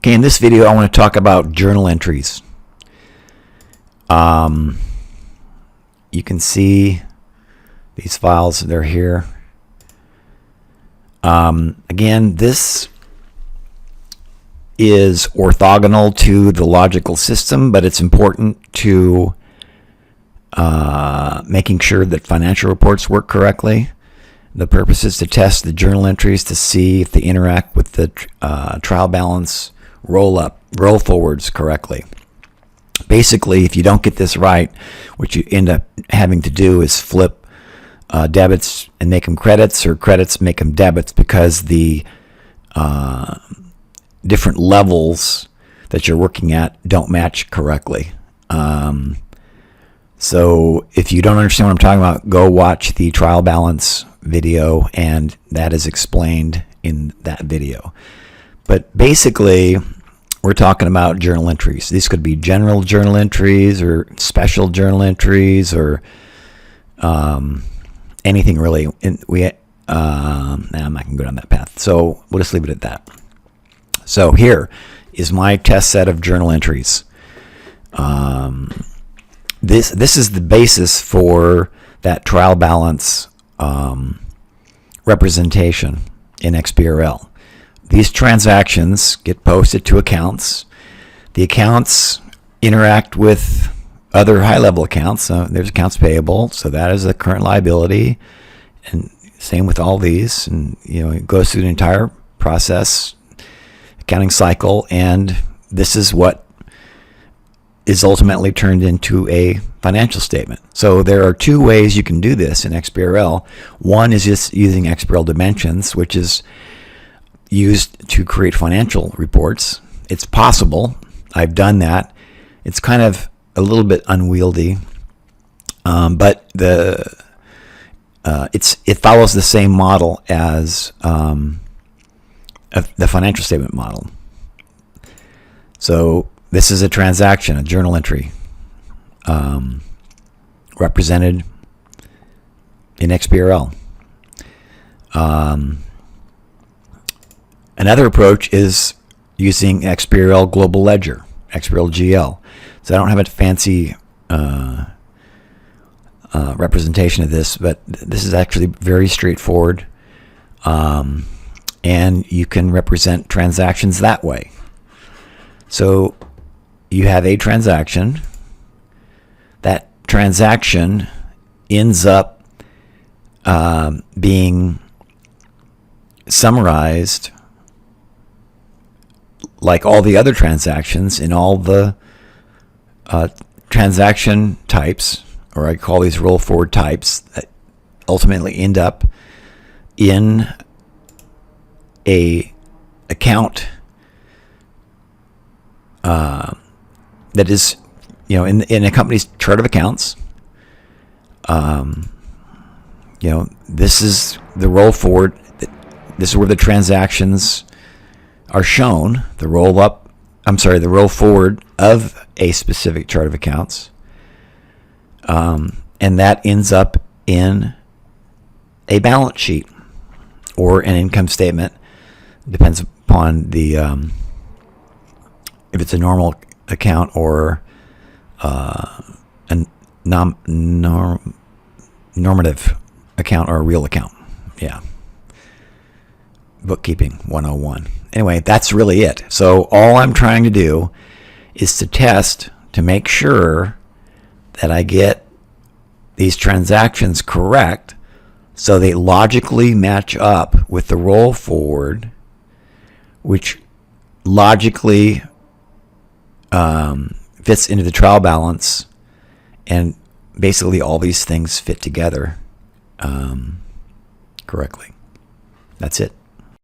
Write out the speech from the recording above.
Okay, in this video I want to talk about journal entries. You can see these files, they're here. Again, this is orthogonal to the logical system, but it's important to making sure that financial reports work correctly. The purpose is to test the journal entries to see if they interact with the trial balance roll forwards correctly. Basically, if you don't get this right, what you end up having to do is flip debits and make them credits, or credits make them debits, because the different levels that you're working at don't match correctly. So if you don't understand what I'm talking about, go watch the trial balance video, and that is explained in that video. But basically, we're talking about journal entries. These could be general journal entries or special journal entries, or anything really. I'm not going to go down that path, so we'll just leave it at that. So here is my test set of journal entries. This is the basis for that trial balance representation in XBRL. These transactions get posted to accounts. The accounts interact with other high-level accounts. There's accounts payable, so that is a current liability, and same with all these. And it goes through the entire process, accounting cycle, and this is what is ultimately turned into a financial statement. So there are two ways you can do this in XBRL. One is just using XBRL Dimensions, which is used to create financial reports. It's possible. I've done that. It's kind of a little bit unwieldy, but it follows the same model as the financial statement model. So this is a transaction, a journal entry, represented in XBRL. Another approach is using XBRL Global Ledger, XBRL-GL. So I don't have a fancy representation of this, but this is actually very straightforward, and you can represent transactions that way. So you have a transaction. That transaction ends up being summarized like all the other transactions in all the transaction types, or I call these roll forward types, that ultimately end up in a account that is, in a company's chart of accounts. This is the roll forward. This is where the transactions are shown. The roll forward of a specific chart of accounts, and that ends up in a balance sheet or an income statement. Depends upon the if it's a normal account or a normative account or a real account. Yeah. Bookkeeping 101. Anyway, that's really it. So all I'm trying to do is to test to make sure that I get these transactions correct, so they logically match up with the roll forward, which logically fits into the trial balance, and basically all these things fit together correctly. That's it.